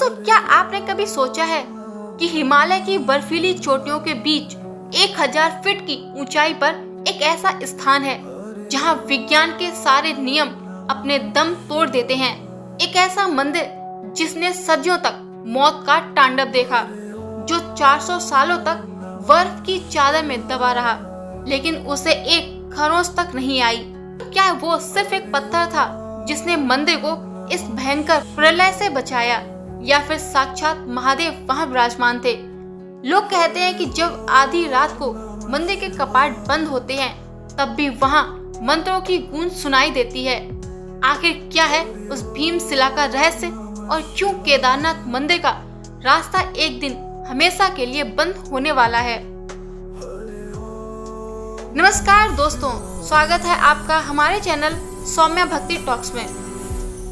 दोस्तों, क्या आपने कभी सोचा है कि हिमालय की बर्फीली चोटियों के बीच 1000 फीट की ऊंचाई पर एक ऐसा स्थान है जहां विज्ञान के सारे नियम अपने दम तोड़ देते हैं। एक ऐसा मंदिर जिसने सदियों तक मौत का तांडव देखा, जो 400 सालों तक बर्फ की चादर में दबा रहा, लेकिन उसे एक खरोंच तक नहीं आई। क्या वो सिर्फ एक पत्थर था जिसने मंदिर को इस भयंकर प्रलय से बचाया, या फिर साक्षात महादेव वहां विराजमान थे? लोग कहते हैं कि जब आधी रात को मंदिर के कपाट बंद होते हैं, तब भी वहां मंत्रों की गूंज सुनाई देती है। आखिर क्या है उस भीमशिला का रहस्य, और क्यों केदारनाथ मंदिर का रास्ता एक दिन हमेशा के लिए बंद होने वाला है? नमस्कार दोस्तों, स्वागत है आपका हमारे चैनल सौम्या भक्ति टॉक्स में।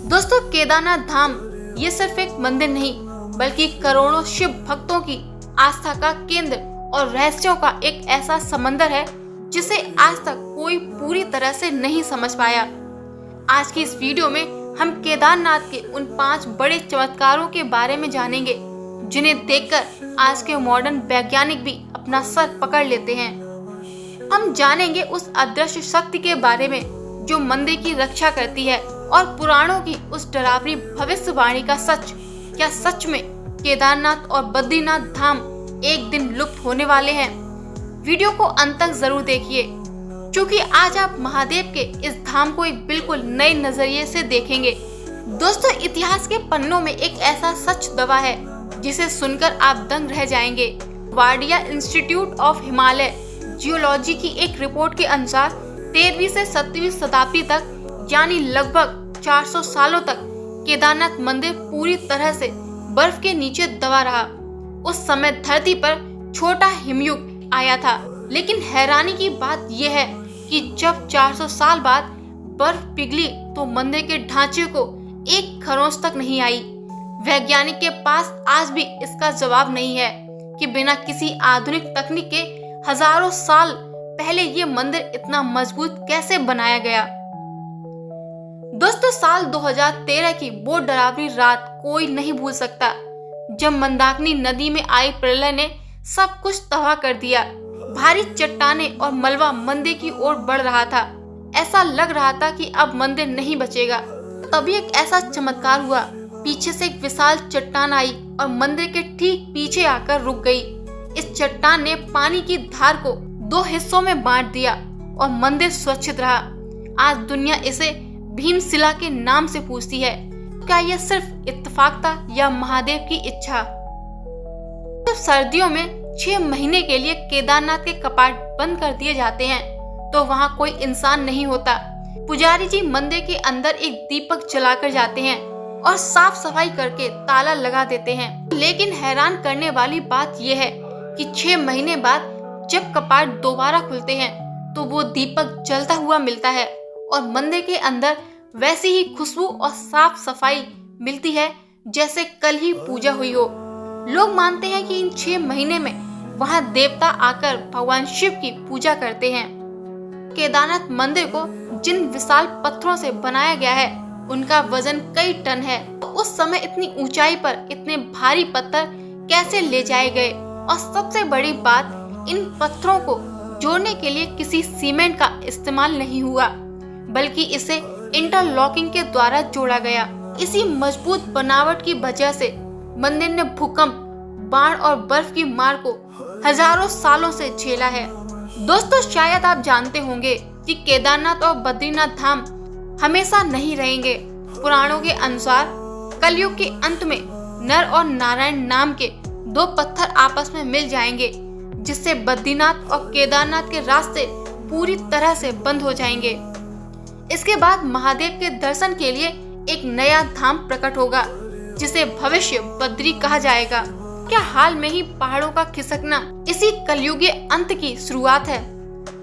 दोस्तों, केदारनाथ धाम ये सिर्फ एक मंदिर नहीं, बल्कि करोड़ों शिव भक्तों की आस्था का केंद्र और रहस्यों का एक ऐसा समंदर है जिसे आज तक कोई पूरी तरह से नहीं समझ पाया। आज की इस वीडियो में हम केदारनाथ के उन 5 बड़े चमत्कारों के बारे में जानेंगे, जिन्हें देखकर आज के मॉडर्न वैज्ञानिक भी अपना सर पकड़ लेते हैं। हम जानेंगे उस अदृश्य शक्ति के बारे में जो मंदिर की रक्षा करती है, और पुराणों की उस डरावनी भविष्यवाणी का सच। क्या सच में केदारनाथ और बद्रीनाथ धाम एक दिन लुप्त होने वाले हैं? वीडियो को अंत तक जरूर देखिए, क्योंकि आज आप महादेव के इस धाम को एक बिल्कुल नए नजरिए से देखेंगे। दोस्तों, इतिहास के पन्नों में एक ऐसा सच दबा है जिसे सुनकर आप दंग रह जाएंगे। Wadia institute of Himalaya geology की एक रिपोर्ट के अनुसार 13वीं से 17वीं शताब्दी तक, यानी लगभग 400 सालों तक केदारनाथ मंदिर पूरी तरह से बर्फ के नीचे दबा रहा। उस समय धरती पर छोटा हिमयुग आया था, लेकिन हैरानी की बात यह है कि जब 400 साल बाद बर्फ पिघली तो मंदिर के ढांचे को एक खरोंच तक नहीं आई। वैज्ञानिक के पास आज भी इसका जवाब नहीं है कि बिना किसी आधुनिक तकनीक के हजारों साल पहले ये मंदिर इतना मजबूत कैसे बनाया गया। दोस्तों, साल 2013 की वो डरावनी रात कोई नहीं भूल सकता, जब मंदाकिनी नदी में आई प्रलय ने सब कुछ तबाह कर दिया। भारी चट्टानें और मलबा मंदिर की ओर बढ़ रहा था। ऐसा लग रहा था कि अब मंदिर नहीं बचेगा। तभी एक ऐसा चमत्कार हुआ। पीछे से एक विशाल चट्टान आई और मंदिर के ठीक पीछे आकर रुक गई। इस चट्टान ने पानी की धार को 2 हिस्सों में बांट दिया और मंदिर सुरक्षित रहा। आज दुनिया इसे भीमशिला के नाम से पूछती है। क्या यह सिर्फ इत्तेफाक था या महादेव की इच्छा? जब सर्दियों में 6 महीने के लिए केदारनाथ के कपाट बंद कर दिए जाते हैं, तो वहां कोई इंसान नहीं होता। पुजारी जी मंदिर के अंदर एक दीपक जलाकर जाते हैं और साफ सफाई करके ताला लगा देते हैं। लेकिन हैरान करने वाली बात यह है कि 6 महीने बाद जब कपाट दोबारा खुलते हैं, तो वो दीपक जलता हुआ मिलता है और मंदिर के अंदर वैसी ही खुशबू और साफ सफाई मिलती है जैसे कल ही पूजा हुई हो। लोग मानते हैं कि इन 6 महीने में वहां देवता आकर भगवान शिव की पूजा करते हैं। केदारनाथ मंदिर को जिन विशाल पत्थरों से बनाया गया है, उनका वजन कई टन है। तो उस समय इतनी ऊंचाई पर इतने भारी पत्थर कैसे ले जाए गए? और सबसे बड़ी बात, इन पत्थरों को जोड़ने के लिए किसी सीमेंट का इस्तेमाल नहीं हुआ, बल्कि इसे इंटरलॉकिंग के द्वारा जोड़ा गया। इसी मजबूत बनावट की वजह से मंदिर ने भूकंप, बाढ़ और बर्फ की मार को हजारों सालों से झेला है। दोस्तों, शायद आप जानते होंगे कि केदारनाथ और बद्रीनाथ धाम हमेशा नहीं रहेंगे। पुराणों के अनुसार कलयुग के अंत में नर और नारायण नाम के 2 पत्थर आपस में मिल जाएंगे, जिससे बद्रीनाथ और केदारनाथ के रास्ते पूरी तरह से बंद हो जाएंगे। इसके बाद महादेव के दर्शन के लिए एक नया धाम प्रकट होगा, जिसे भविष्य बद्री कहा जाएगा। क्या हाल में ही पहाड़ों का खिसकना इसी कलयुगीय अंत की शुरुआत है?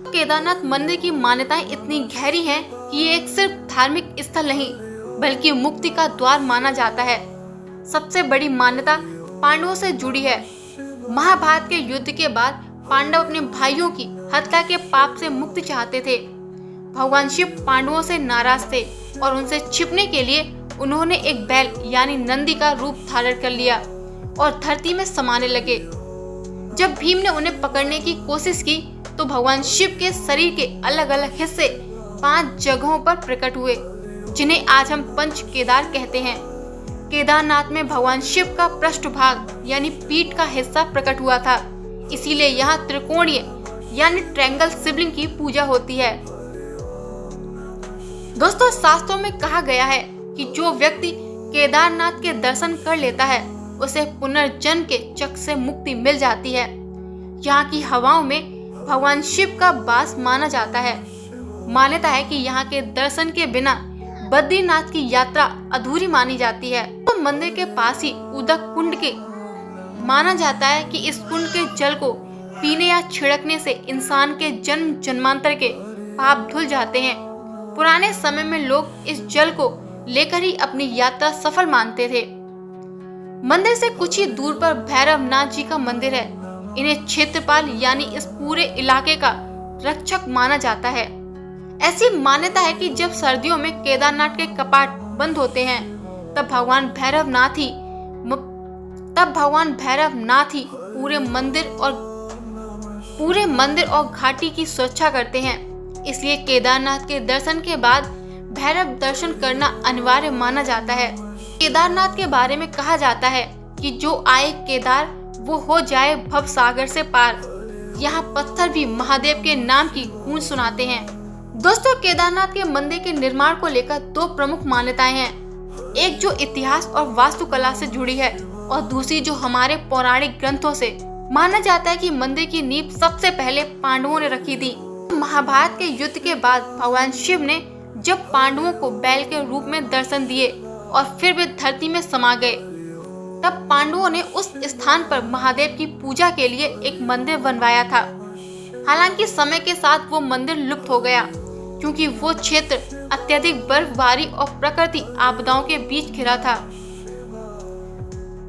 केदारनाथ मंदिर की मान्यताएं इतनी गहरी हैं कि ये एक सिर्फ धार्मिक स्थल नहीं, बल्कि मुक्ति का द्वार माना जाता है। सबसे बड़ी मान्यता पांडवों से जुड़ी है। महाभारत के युद्ध के बाद पांडव अपने भाइयों की हत्या के पाप से मुक्ति चाहते थे। भगवान शिव पांडवों से नाराज थे और उनसे छिपने के लिए उन्होंने एक बैल यानी नंदी का रूप धारण कर लिया और धरती में समाने लगे। जब भीम ने उन्हें पकड़ने की कोशिश की तो भगवान शिव के शरीर के अलग अलग हिस्से 5 जगहों पर प्रकट हुए, जिन्हें आज हम पंच केदार कहते हैं। केदारनाथ में भगवान शिव का पृष्ठभाग यानी पीठ का हिस्सा प्रकट हुआ था, इसीलिए यहाँ त्रिकोणीय यानी ट्रायंगल शिवलिंग की पूजा होती है। दोस्तों, शास्त्रों में कहा गया है कि जो व्यक्ति केदारनाथ के दर्शन कर लेता है उसे पुनर्जन्म के चक्र से मुक्ति मिल जाती है। यहाँ की हवाओं में भगवान शिव का वास माना जाता है। मान्यता है कि यहाँ के दर्शन के बिना बद्रीनाथ की यात्रा अधूरी मानी जाती है। तो मंदिर के पास ही उदक कुंड के माना जाता है कि इस कुंड के जल को पीने या छिड़कने से इंसान के जन्म जन्मांतर के पाप धुल जाते हैं। पुराने समय में लोग इस जल को लेकर ही अपनी यात्रा सफल मानते थे। मंदिर से कुछ ही दूर पर भैरवनाथ जी का मंदिर है। इन्हें क्षेत्रपाल यानी इस पूरे इलाके का रक्षक माना जाता है। ऐसी मान्यता है कि जब सर्दियों में केदारनाथ के कपाट बंद होते हैं तब भगवान भैरवनाथ ही पूरे मंदिर और घाटी की सुरक्षा करते हैं। इसलिए केदारनाथ के दर्शन के बाद भैरव दर्शन करना अनिवार्य माना जाता है। केदारनाथ के बारे में कहा जाता है कि जो आए केदार वो हो जाए भव सागर से पार। यहाँ पत्थर भी महादेव के नाम की गूंज सुनाते हैं। दोस्तों, केदारनाथ के मंदिर के निर्माण को लेकर 2 प्रमुख मान्यताएं हैं। एक जो इतिहास और वास्तुकला से जुड़ी है और दूसरी जो हमारे पौराणिक ग्रंथों से। माना जाता है कि मंदिर की नींव सबसे पहले पांडवों ने रखी थी। महाभारत के युद्ध के बाद भगवान शिव ने जब पांडवों को बैल के रूप में दर्शन दिए और फिर वे धरती में समा गए, तब पांडवों ने उस स्थान पर महादेव की पूजा के लिए एक मंदिर बनवाया था। हालांकि समय के साथ वो मंदिर लुप्त हो गया क्योंकि वो क्षेत्र अत्यधिक बर्फबारी और प्राकृतिक आपदाओं के बीच घिरा था।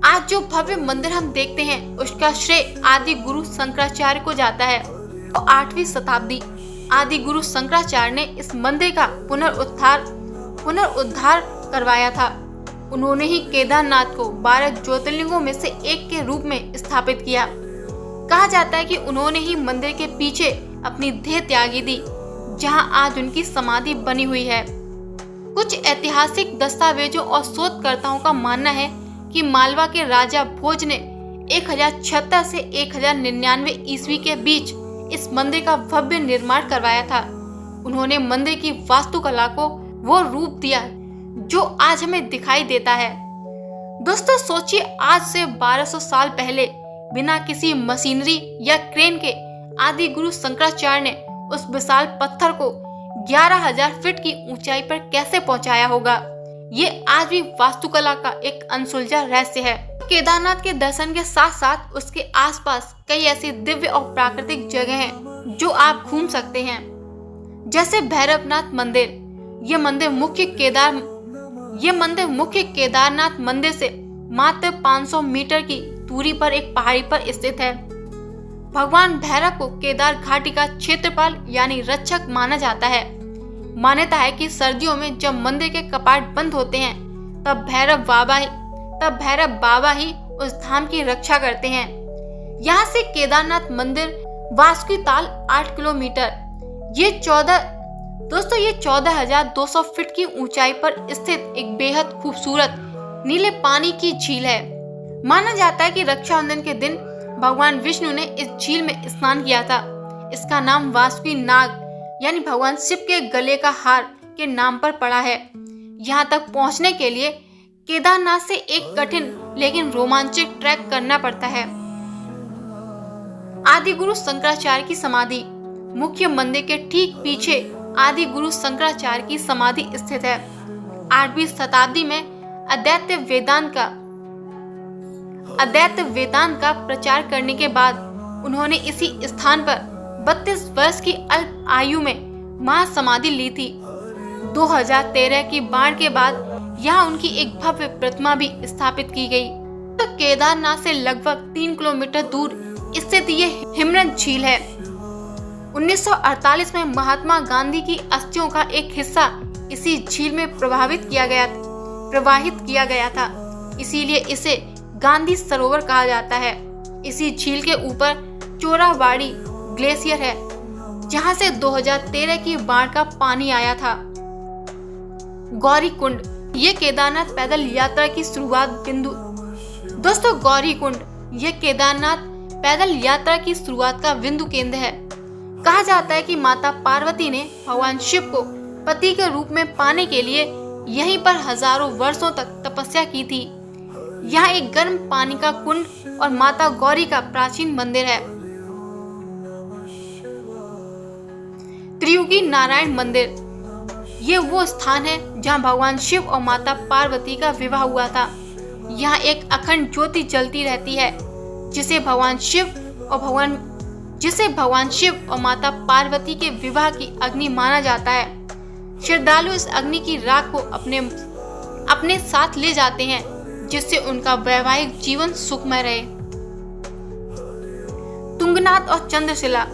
आज जो भव्य मंदिर हम देखते हैं उसका श्रेय आदि गुरु शंकराचार्य को जाता है। तो 8वीं शताब्दी आदि गुरु शंकराचार्य ने इस मंदिर का पुनरुद्धार करवाया था। उन्होंने ही केदारनाथ को 12 ज्योतिर्लिंगों में से एक के रूप में स्थापित किया। कहा जाता है कि उन्होंने ही मंदिर के पीछे अपनी देह त्यागी थी, जहां आज उनकी समाधि बनी हुई है। कुछ ऐतिहासिक दस्तावेजों और शोधकर्ताओं का मानना है कि मालवा के राजा भोज ने 1076 से 1099 ईस्वी के बीच इस मंदिर का भव्य निर्माण करवाया था। उन्होंने मंदिर की वास्तुकला को वो रूप दिया जो आज हमें दिखाई देता है। दोस्तों, सोचिए, आज से 1200 साल पहले बिना किसी मशीनरी या क्रेन के आदि गुरु शंकराचार्य ने उस विशाल पत्थर को 11,000 फीट की ऊंचाई पर कैसे पहुंचाया होगा। ये आज भी वास्तुकला का एक अनसुलझा रहस्य है। केदारनाथ के दर्शन के साथ साथ उसके आसपास कई ऐसी दिव्य और प्राकृतिक जगह हैं जो आप घूम सकते हैं, जैसे भैरवनाथ मंदिर। ये मंदिर मुख्य केदारनाथ मंदिर से मात्र 500 मीटर की दूरी पर एक पहाड़ी पर स्थित है। भगवान भैरव को केदार घाटी का क्षेत्रपाल यानी रक्षक माना जाता है। मान्यता है कि सर्दियों में जब मंदिर के कपाट बंद होते हैं तब भैरव बाबा ही उस धाम की रक्षा करते हैं। यहाँ से केदारनाथ मंदिर वासुकीताल 8 किलोमीटर ये 14,200 फीट की ऊंचाई पर स्थित एक बेहद खूबसूरत नीले पानी की झील है। माना जाता है कि रक्षाबंधन के दिन भगवान विष्णु ने इस झील में स्नान किया था। इसका नाम वासुकी नाग यानी भगवान शिव के गले का हार के नाम पर पड़ा है। यहाँ तक पहुँचने के लिए केदारनाथ से एक कठिन लेकिन रोमांचक ट्रैक करना पड़ता है। आदि गुरु शंकराचार्य की समाधि मुख्य मंदिर के ठीक पीछे आदि गुरु शंकराचार्य की समाधि स्थित है। 8वीं शताब्दी में अद्वैत वेदांत का प्रचार करने के बाद उन्होंने इसी स्थान पर 32 वर्ष की अल्प आयु में महासमाधि ली थी। 2013 की बाढ़ के बाद यहाँ उनकी एक भव्य प्रतिमा भी स्थापित की गई। तो केदारनाथ से लगभग 3 किलोमीटर दूर स्थित ये हिमनद झील है। 1948 में महात्मा गांधी की अस्थियों का एक हिस्सा इसी झील में प्रवाहित किया गया प्रवाहित किया गया था, इसीलिए इसे गांधी सरोवर कहा जाता है। इसी झील के ऊपर चोराबाड़ी ग्लेशियर है, जहां से 2013 की बाढ़ का पानी आया था। गौरी कुंड, ये केदारनाथ पैदल यात्रा की शुरुआत बिंदु। दोस्तों, गौरी कुंड ये केदारनाथ पैदल यात्रा की शुरुआत का बिंदु केंद्र है। कहा जाता है कि माता पार्वती ने भगवान शिव को पति के रूप में पाने के लिए यहीं पर हजारों वर्षों तक तपस्या की थी। यहाँ एक गर्म पानी का कुंड और माता गौरी का प्राचीन मंदिर है। त्रियुगी नारायण मंदिर, ये वो स्थान है जहाँ भगवान शिव और माता पार्वती का विवाह हुआ था। यहाँ एक अखंड ज्योति जलती रहती है, जिसे भगवान शिव और माता पार्वती के विवाह की अग्नि माना जाता है। श्रद्धालु इस अग्नि की राख को अपने साथ ले जाते हैं, जिससे उनका वैवाहिक जीवन सुखमय रहे। तुंगनाथ और चंद्रशिला,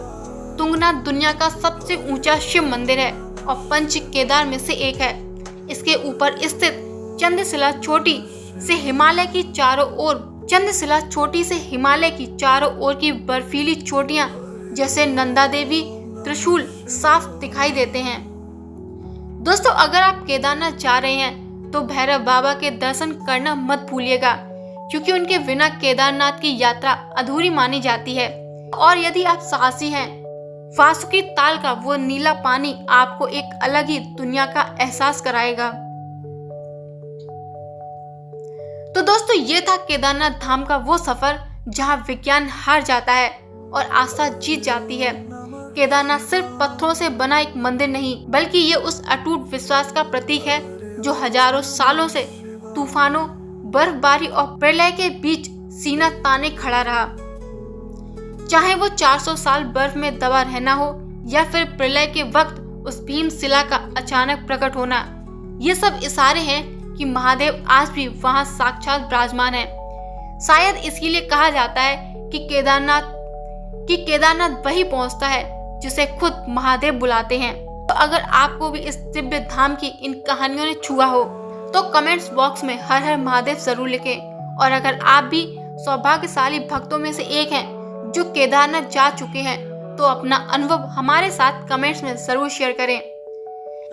तुंगनाथ दुनिया का सबसे ऊंचा शिव मंदिर है और पंच केदार में से एक है। इसके ऊपर स्थित चंद्रशिला छोटी से हिमालय की चारों ओर की बर्फीली चोटियां जैसे नंदा देवी त्रिशूल साफ दिखाई देते हैं। दोस्तों, अगर आप केदारनाथ जा रहे हैं तो भैरव बाबा के दर्शन करना मत भूलिएगा, क्योंकि उनके बिना केदारनाथ की यात्रा अधूरी मानी जाती है। और यदि आप साहसी हैं, वासुकी ताल का वो नीला पानी आपको एक अलग ही दुनिया का एहसास कराएगा। तो दोस्तों, ये था केदारनाथ धाम का वो सफर जहां विज्ञान हार जाता है और आस्था जीत जाती है। केदारनाथ सिर्फ पत्थरों से बना एक मंदिर नहीं, बल्कि ये उस अटूट विश्वास का प्रतीक है जो हजारों सालों से तूफानों, बर्फबारी और प्रलय के बीच सीना ताने खड़ा रहा। चाहे वो 400 साल बर्फ में दबा रहना हो या फिर प्रलय के वक्त उस भीमशिला का अचानक प्रकट होना, ये सब इशारे हैं कि महादेव आज भी वहां साक्षात विराजमान है। शायद इसीलिए कहा जाता है कि केदारनाथ वही पहुंचता है जिसे खुद महादेव बुलाते हैं। तो अगर आपको भी इस दिव्य धाम की इन कहानियों ने छुआ हो तो कमेंट्स बॉक्स में हर हर महादेव जरूर लिखें। और अगर आप भी सौभाग्यशाली भक्तों में से एक हैं जो केदारनाथ जा चुके हैं, तो अपना अनुभव हमारे साथ कमेंट्स में जरूर शेयर करें।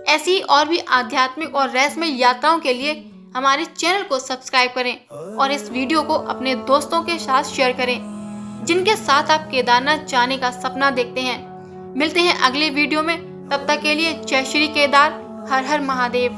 ऐसी और भी आध्यात्मिक और रहस्यमय यात्राओं के लिए हमारे चैनल को सब्सक्राइब करें और इस वीडियो को अपने दोस्तों के साथ शेयर करें जिनके साथ आप केदारनाथ जाने का सपना देखते हैं। मिलते हैं अगले वीडियो में, तब तक के लिए जय श्री केदार, हर हर महादेव।